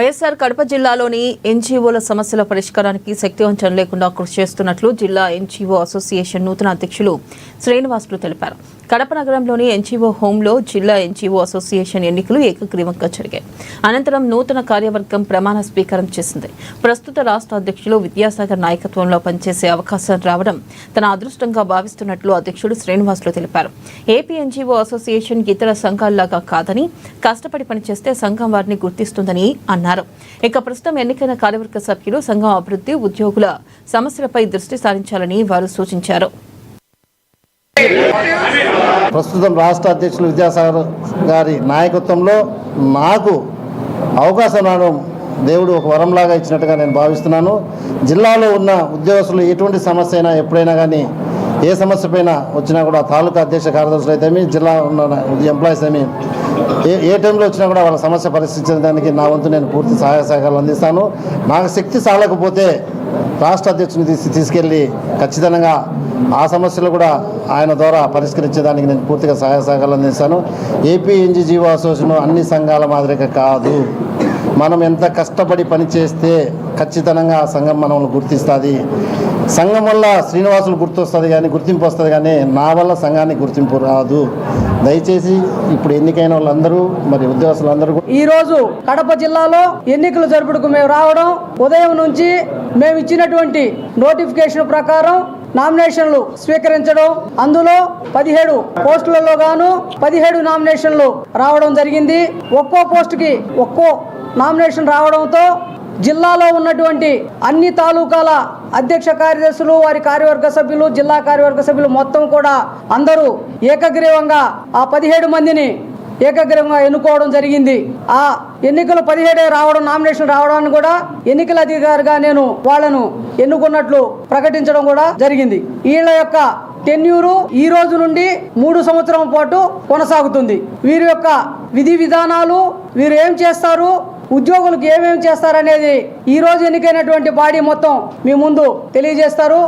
వైఎస్ఆర్ కడప జిల్లాలోని ఎన్జీఓల సమస్యల పరిష్కారానికి శక్తివంచన లేకుండా కృషి చేస్తున్నట్లు జిల్లా ఎన్జీఓ అసోసియేషన్ నూతన అధ్యక్షులు శ్రీనివాసులు తెలిపారు. కడప నగరంలోని ఎన్జీఓ హోంలో జిల్లా ఎన్జీఓ అసోసియేషన్ ఎన్నికలు ఏకగ్రీవంగా జరిగాయి. అనంతరం నూతన కార్యవర్గం ప్రమాణ స్వీకారం చేసింది. ప్రస్తుత రాష్ట్ర అధ్యక్షులు విద్యాసాగర్ నాయకత్వంలో పనిచేసే అవకాశం రావడం తన అదృష్టంగా భావిస్తున్నట్లు అధ్యక్షుడు శ్రీనివాసులు తెలిపారు. ఏపీ ఎన్జీఓ అసోసియేషన్ ఇతర సంఘాల్లాగా కాదని, కష్టపడి పనిచేస్తే సంఘం వారిని గుర్తిస్తుందని అన్నారు. ఇక ప్రస్తుతం ఎన్నికైన కార్యవర్గ సభ్యులు సంఘం అభివృద్ధి, ఉద్యోగుల సమస్యలపై దృష్టి సారించాలని వారు సూచించారు. ప్రస్తుతం రాష్ట్ర అధ్యక్షులు విద్యాసాగర్ గారి నాయకత్వంలో నాకు అవకాశం రావడం దేవుడు ఒక వరంలాగా ఇచ్చినట్టుగా నేను భావిస్తున్నాను. జిల్లాలో ఉన్న ఉద్యోగస్తులు ఎటువంటి సమస్య అయినా ఎప్పుడైనా కానీ ఏ సమస్య పైన వచ్చినా కూడా తాలూకా అధ్యక్ష కార్యదర్శులు అయితే జిల్లా ఉన్న ఎంప్లాయీస్ ఏమి ఏ టైంలో వచ్చినా కూడా వాళ్ళ సమస్య పరిష్కరించడానికి నా వంతు నేను పూర్తి సహాయ సహకారాలు అందిస్తాను. నాకు శక్తి చాలకపోతే రాష్ట్ర అధ్యక్షుని తీసుకెళ్ళి ఖచ్చితంగా ఆ సమస్యలు కూడా ఆయన ద్వారా పరిష్కరించేదానికి నేను పూర్తిగా సహాయ సహకారాలు అందిస్తాను. ఏపీ ఎన్జీఓ అసోసియేషన్ అన్ని సంఘాల మాదిరిగా కాదు. మనం ఎంత కష్టపడి పనిచేస్తే ఖచ్చితంగా ఆ సంఘం మనల్ని గుర్తిస్తుంది. సంఘం వల్ల శ్రీనివాసులు గుర్తొస్తుంది కానీ గుర్తింపు వస్తుంది కానీ నా వల్ల సంఘానికి గుర్తింపు రాదు. దయచేసి ఇప్పుడు ఎన్నికైన వాళ్ళందరూ మరి ఉద్యోగస్తులందరూ ఈరోజు కడప జిల్లాలో ఎన్నికలు జరుపుటకు మేము రావడం, ఉదయం నుంచి మేము ఇచ్చినటువంటి నోటిఫికేషన్ ప్రకారం నామినేషన్లు స్వీకరించడం, అందులో 17 పోస్టులలో గాను 17 నామినేషన్లు రావడం జరిగింది. ఒక్కో పోస్టుకి ఒక్కో నామినేషన్ రావడంతో జిల్లాలో ఉన్నటువంటి అన్ని తాలూకాల అధ్యక్ష కార్యదర్శులు, వారి కార్యవర్గ సభ్యులు, జిల్లా కార్యవర్గ సభ్యులు మొత్తం కూడా అందరూ ఏకగ్రీవంగా ఆ 17 మందిని ఏకగ్రీవంగా ఎన్నుకోవడం జరిగింది. ఆ ఎన్నికలు 17 రావడం, నామినేషన్ రావడాన్ని కూడా ఎన్నికల అధికారిగా నేను వాళ్లను ఎన్నుకున్నట్లు ప్రకటించడం కూడా జరిగింది. వీళ్ళ యొక్క టెన్యూరు ఈ రోజు నుండి 3 సంవత్సరం పాటు కొనసాగుతుంది. వీరి యొక్క విధి విధానాలు, వీరు ఏం చేస్తారు, ఉద్యోగులకు ఏమేమి చేస్తారనేది ఈ రోజు ఎన్నికైనటువంటి బాడీ మొత్తం మీ ముందు తెలియజేస్తారు.